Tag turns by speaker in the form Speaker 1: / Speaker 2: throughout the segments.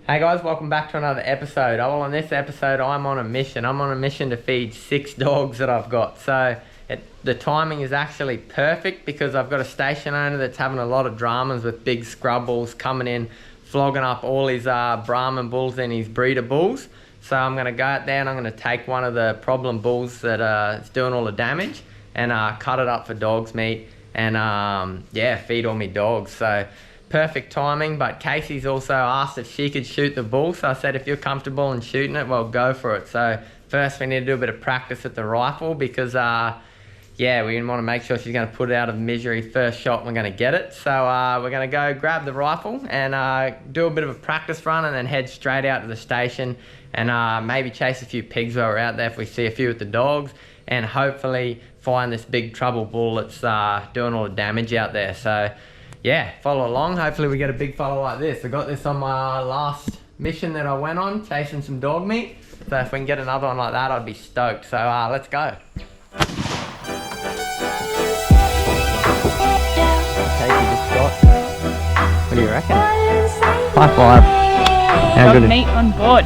Speaker 1: Hey guys, welcome back to another episode. Well, on this episode, I'm on a mission. I'm on a mission to feed 6 dogs that I've got. So the timing is actually perfect because I've got a station owner that's having a lot of dramas with big scrub bulls coming in, flogging up all his Brahman bulls and his breeder bulls. So I'm going to go out there and I'm going to take one of the problem bulls that is doing all the damage and cut it up for dogs meat and feed all my dogs. So perfect timing, but Casey's also asked if she could shoot the bull, so I said if you're comfortable in shooting it, well, go for it. So first we need to do a bit of practice with the rifle because we want to make sure she's going to put it out of misery first shot and we're going to get it. So we're going to go grab the rifle and do a bit of a practice run and then head straight out to the station and maybe chase a few pigs while we're out there if we see a few with the dogs, and hopefully find this big trouble bull that's doing all the damage out there. So yeah, follow along. Hopefully we get a big fella like this. I got this on my last mission that I went on, chasing some dog meat. So if we can get another one like that, I'd be stoked. So let's go. Casey just shot. What do you reckon? High five. How
Speaker 2: Dog meat on board.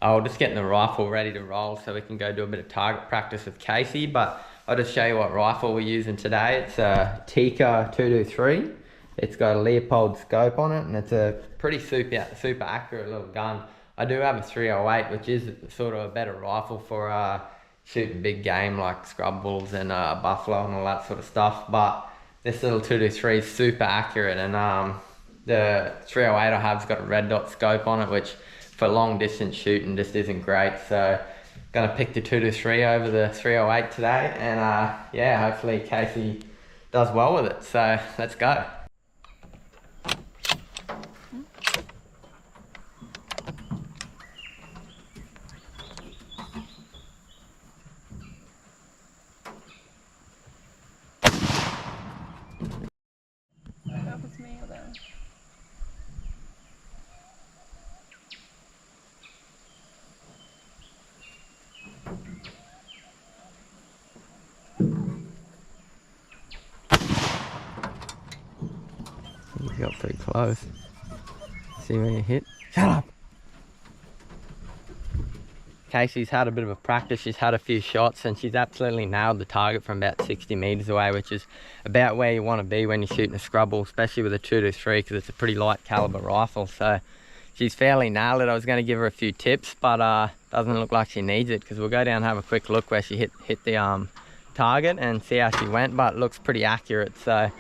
Speaker 1: Oh, just getting the rifle ready to roll so we can go do a bit of target practice with Casey, but I'll just show you what rifle we're using today. It's a Tika 223. It's got a Leopold scope on it and it's a pretty super accurate little gun. I do have a 308, which is sort of a better rifle for shooting big game like scrub bulls and buffalo and all that sort of stuff, but this little 223 is super accurate, and the 308 I have's got a red dot scope on it, which for long distance shooting just isn't great. So gonna pick the 223 over the 308 today, and hopefully Casey does well with it. So let's go. You got pretty close. See where you hit? Shut up! Casey's had a bit of a practice. She's had a few shots and she's absolutely nailed the target from about 60 meters away, which is about where you want to be when you're shooting a scrub ball, especially with a 223 because it's a pretty light caliber rifle. So she's fairly nailed it. I was going to give her a few tips, but doesn't look like she needs it because we'll go down and have a quick look where she hit the target and see how she went, but it looks pretty accurate. So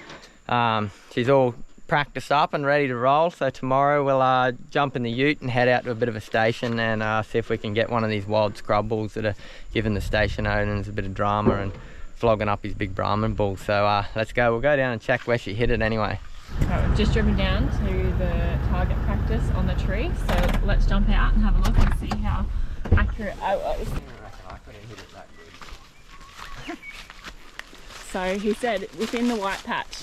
Speaker 1: she's all practiced up and ready to roll. So tomorrow we'll jump in the ute and head out to a bit of a station and see if we can get one of these wild scrub bulls that are giving the station owners a bit of drama and flogging up his big Brahman bull. So let's go. We'll go down and check where she hit it anyway.
Speaker 2: So we've just driven down to the target practice on the tree, so let's jump out and have a look and see how accurate I was.
Speaker 1: I couldn't hit it that good.
Speaker 2: So he said within the white patch.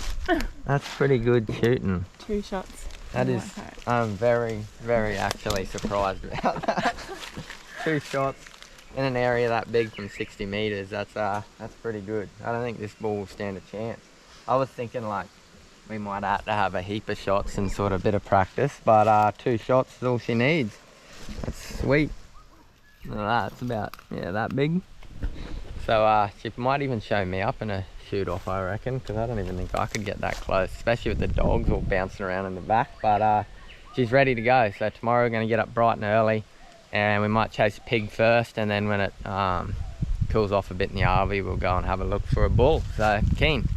Speaker 1: That's pretty good shooting.
Speaker 2: 2 shots.
Speaker 1: That is, I'm very, very actually surprised about that. 2 shots in an area that big from 60 meters. That's pretty good. I don't think this bull will stand a chance. I was thinking like we might have to have a heap of shots and sort of a bit of practice, but 2 shots is all she needs. That's sweet. That's about that big. So she might even show me up in a shoot off, I reckon, because I don't even think I could get that close, especially with the dogs all bouncing around in the back. But she's ready to go. So tomorrow we're going to get up bright and early and we might chase a pig first, and then when it cools off a bit in the RV we'll go and have a look for a bull. So keen.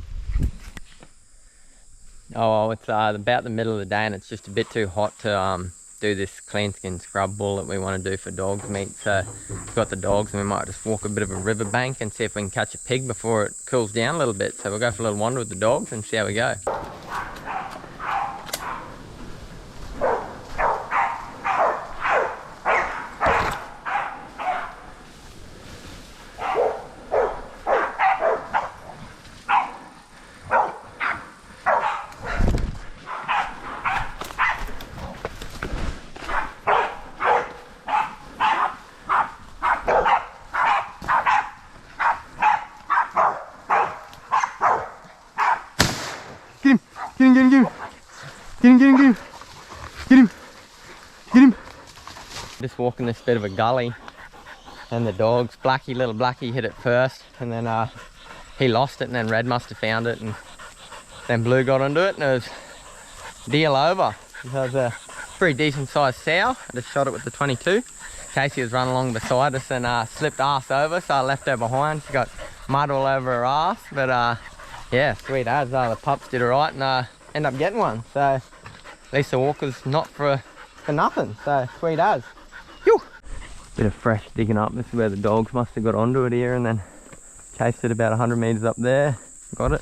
Speaker 1: Oh, it's about the middle of the day and it's just a bit too hot to do this clean skin scrub bull that we want to do for dogs meat. So we've got the dogs and we might just walk a bit of a river bank and see if we can catch a pig before it cools down a little bit. So we'll go for a little wander with the dogs and see how we go. Get him, get him, get him. Get him. Get him. Just walking this bit of a gully, and the dogs, little Blackie hit it first, and then he lost it, and then Red must have found it, and then Blue got onto it, and it was deal over. It was a pretty decent sized sow. I just shot it with the 22. Casey was running along beside us and slipped ass over, so I left her behind. She got mud all over her ass, but yeah, sweet as. The pups did alright, and ended up getting one. So at least the walk was not for nothing. So sweet as. Phew. Bit of fresh digging up. This is where the dogs must have got onto it here, and then chased it about 100 meters up there. Got it.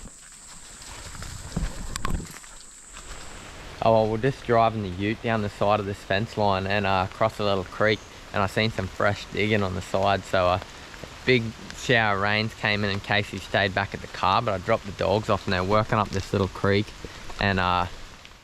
Speaker 1: Oh well, we're just driving the ute down the side of this fence line and across a little creek, and I seen some fresh digging on the side, so a big shower of rains came in and Casey stayed back at the car, but I dropped the dogs off and they're working up this little creek, and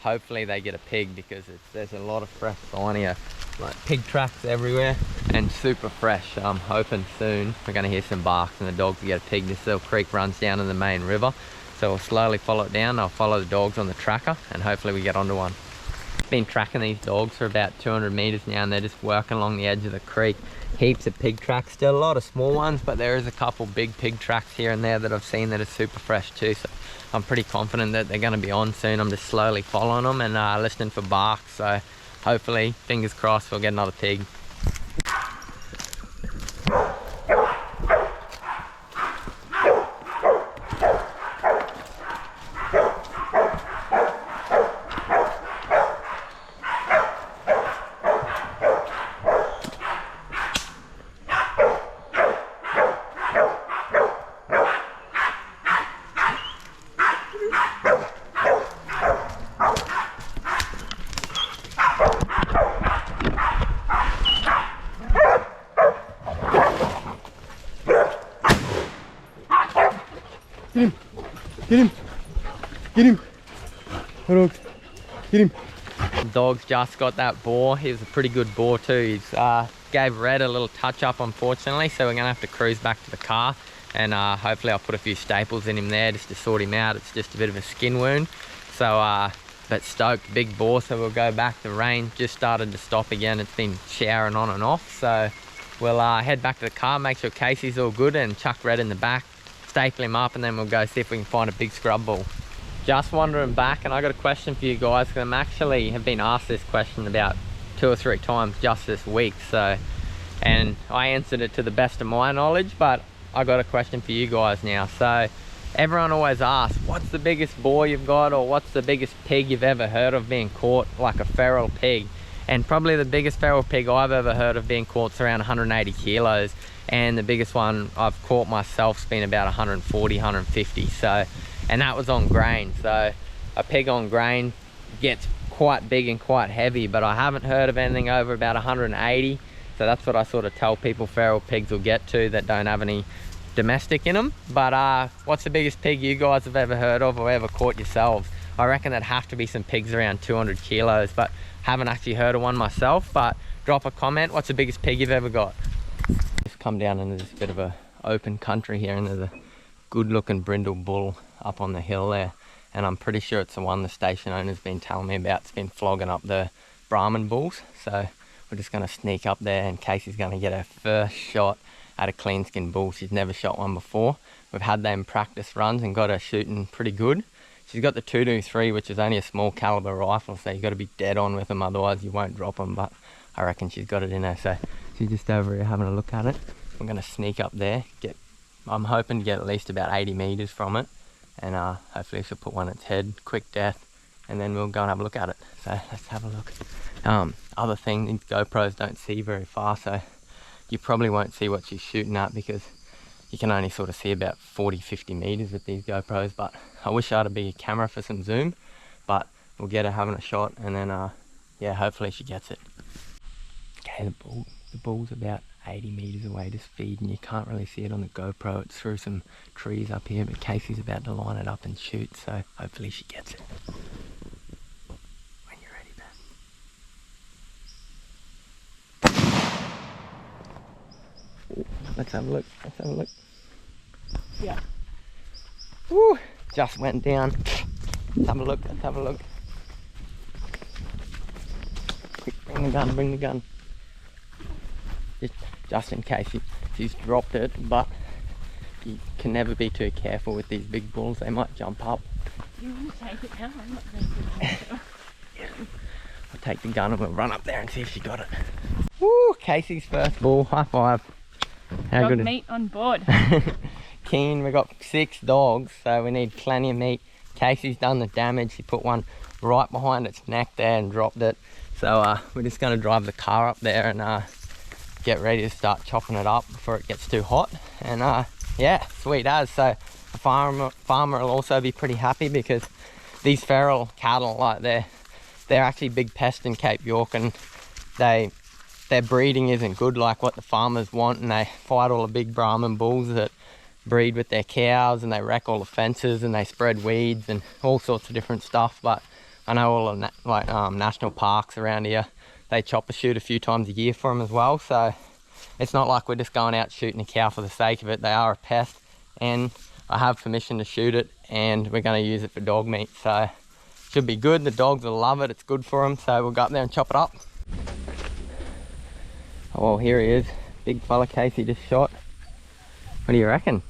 Speaker 1: hopefully they get a pig, because there's a lot of fresh sign here, like pig tracks everywhere and super fresh. So I'm hoping soon we're going to hear some barks and the dogs will get a pig. This little creek runs down in the main river, so we'll slowly follow it down. I'll follow the dogs on the tracker and hopefully we get onto one. Been tracking these dogs for about 200 meters now, and they're just working along the edge of the creek. Heaps of pig tracks, still a lot of small ones, but there is a couple big pig tracks here and there that I've seen that are super fresh too, so I'm pretty confident that they're going to be on soon. I'm just slowly following them and listening for barks, so hopefully, fingers crossed, we'll get another pig. Get him! Get him! Dogs, get him! The dog's just got that boar. He was a pretty good boar too. He's gave Red a little touch up, unfortunately, so we're gonna have to cruise back to the car, and hopefully I'll put a few staples in him there just to sort him out. It's just a bit of a skin wound, so but stoked, big boar, so we'll go back. The rain just started to stop again. It's been showering on and off, so we'll head back to the car, make sure Casey's all good, and chuck Red in the back, staple him up, and then we'll go see if we can find a big scrub bull. Just wandering back, and I got a question for you guys, because I'm actually have been asked this question about 2 or 3 times just this week, so, and I answered it to the best of my knowledge, but I got a question for you guys now. So everyone always asks, what's the biggest boar you've got, or what's the biggest pig you've ever heard of being caught, like a feral pig? And probably the biggest feral pig I've ever heard of being caught is around 180 kilos. And the biggest one I've caught myself's been about 140, 150. So, and that was on grain. So a pig on grain gets quite big and quite heavy, but I haven't heard of anything over about 180. So that's what I sort of tell people feral pigs will get to that don't have any domestic in them. But what's the biggest pig you guys have ever heard of or ever caught yourselves? I reckon there'd have to be some pigs around 200 kilos, but haven't actually heard of one myself. But drop a comment, what's the biggest pig you've ever got? Just come down into this bit of a open country here, and there's a good looking brindle bull up on the hill there, and I'm pretty sure it's the one the station owner's been telling me about. It's been flogging up the Brahman bulls, so we're just going to sneak up there, and Casey's going to get her first shot at a clean skin bull. She's never shot one before. We've had them practice runs and got her shooting pretty good. She's got the 223, which is only a small caliber rifle, so you've got to be dead on with them, otherwise you won't drop them, but I reckon she's got it in her. So she's just over here having a look at it. I'm going to sneak up there, I'm hoping to get at least about 80 meters from it, and hopefully she'll put one in its head, quick death, and then we'll go and have a look at it. So let's have a look. Other thing, these GoPros don't see very far, so you probably won't see what she's shooting at, because you can only sort of see about 40-50 meters with these GoPros. But I wish I had a bigger camera for some zoom, but we'll get her having a shot, and then yeah, hopefully she gets it. Okay, the bull's about 80 meters away just feeding. You can't really see it on the GoPro, it's through some trees up here, but Casey's about to line it up and shoot, so hopefully she gets it. When you're ready, Ben. Let's have a look, let's have a look.
Speaker 2: Yeah.
Speaker 1: Woo! Just went down. Let's have a look, let's have a look. Bring the gun, bring the gun. Just in case she's dropped it, but you can never be too careful with these big bulls. They might jump up.
Speaker 2: You want to take it now? I'm not going to take it.
Speaker 1: I'll take the gun and we'll run up there and see if she got it. Woo! Casey's first bull. High five. How
Speaker 2: Dog
Speaker 1: good
Speaker 2: meat on board.
Speaker 1: Keen, we got 6 dogs, so we need plenty of meat. Casey's done the damage. He put one right behind its neck there and dropped it. So we're just going to drive the car up there and get ready to start chopping it up before it gets too hot. And yeah, sweet as. So the farmer will also be pretty happy because these feral cattle, like they're actually big pests in Cape York, and their breeding isn't good like what the farmers want, and they fight all the big Brahman bulls that breed with their cows, and they wreck all the fences and they spread weeds and all sorts of different stuff. But I know all the national parks around here, they chop and shoot a few times a year for them as well. So it's not like we're just going out shooting a cow for the sake of it. They are a pest, and I have permission to shoot it, and we're going to use it for dog meat. So should be good. The dogs will love it. It's good for them. So we'll go up there and chop it up. Oh, well, here he is. Big fella Casey just shot. What do you reckon?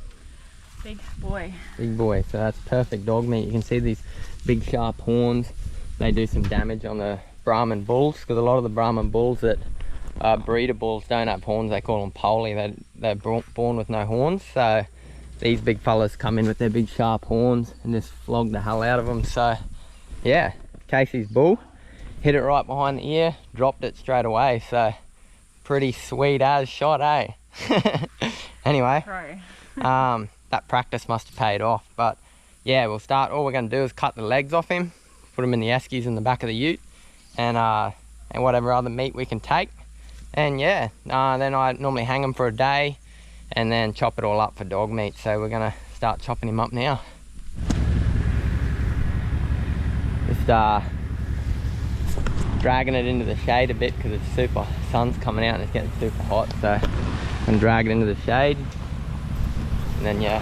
Speaker 2: Big boy.
Speaker 1: Big boy. So that's perfect dog meat. You can see these big sharp horns. They do some damage on the Brahman bulls, because a lot of the Brahman bulls that are breeder bulls don't have horns. They call them poly. They're born with no horns. So these big fellas come in with their big sharp horns and just flog the hell out of them. So yeah, Casey's bull hit it right behind the ear, dropped it straight away. So pretty sweet as shot, eh? Anyway, that practice must have paid off. But yeah, we'll start. All we're going to do is cut the legs off him, put them in the eskies in the back of the ute, and whatever other meat we can take. And yeah, then I normally hang them for a day and then chop it all up for dog meat. So we're going to start chopping him up now. Just dragging it into the shade a bit because it's super, sun's coming out and it's getting super hot. So I'm going to drag it into the shade. And then yeah,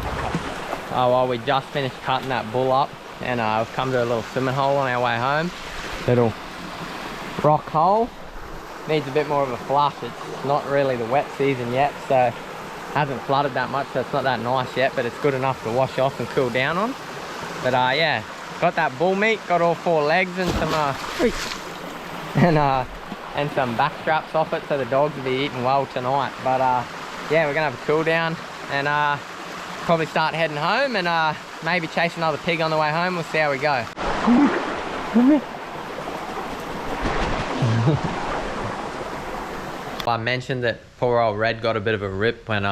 Speaker 1: oh well, we just finished cutting that bull up, and we've come to a little swimming hole on our way home. Little rock hole, needs a bit more of a flush. It's not really the wet season yet, so hasn't flooded that much, so it's not that nice yet, but it's good enough to wash off and cool down on. But yeah, got that bull meat, got all 4 legs and some and some back straps off it, so the dogs will be eating well tonight. But yeah, we're gonna have a cool down and probably start heading home, and maybe chase another pig on the way home. We'll see how we go. I mentioned that poor old Red got a bit of a rip when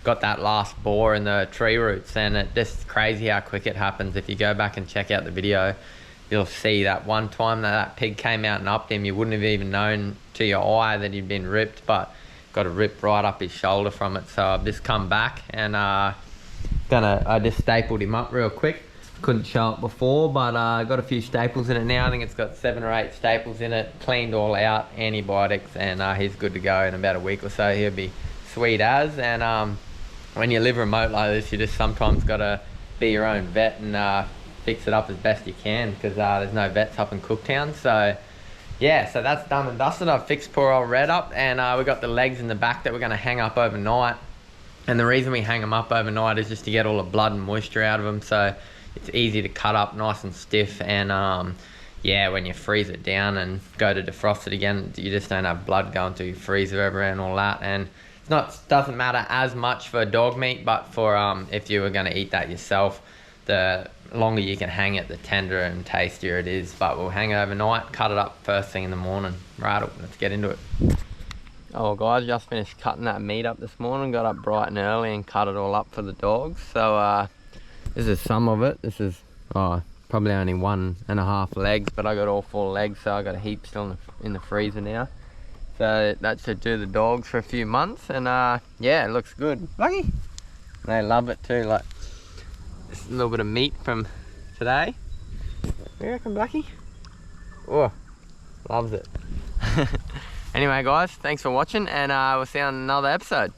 Speaker 1: got that last boar in the tree roots, and it's just crazy how quick it happens. If you go back and check out the video, you'll see that one time that pig came out and upped him, you wouldn't have even known to your eye that he'd been ripped, but got a rip right up his shoulder from it. So I've just come back and I just stapled him up real quick. Couldn't show it before, but I got a few staples in it now. I think it's got 7 or 8 staples in it, cleaned all out, antibiotics, and he's good to go. In about a week or so he'll be sweet as. And when you live remote like this, you just sometimes gotta be your own vet and fix it up as best you can, because there's no vets up in Cooktown. So yeah, so that's done and dusted. I've fixed poor old Red up, and we got the legs in the back that we're going to hang up overnight. And the reason we hang them up overnight is just to get all the blood and moisture out of them, so it's easy to cut up nice and stiff. And yeah, when you freeze it down and go to defrost it again, you just don't have blood going through your freezer everywhere and all that. And it's doesn't matter as much for dog meat, but for if you were going to eat that yourself, the longer you can hang it, the tenderer and tastier it is. But we'll hang it overnight, cut it up first thing in the morning. Right, let's get into it. Oh guys, just finished cutting that meat up this morning. Got up bright and early and cut it all up for the dogs. So this is some of it. This is probably only 1.5 legs, but I got all 4 legs, so I got a heap still in the freezer now. So that should do the dogs for a few months. And yeah, it looks good. Lucky, they love it too. Like, just a little bit of meat from today. You reckon, Blackie? Oh, loves it. Anyway guys, thanks for watching, and we'll see you on another episode.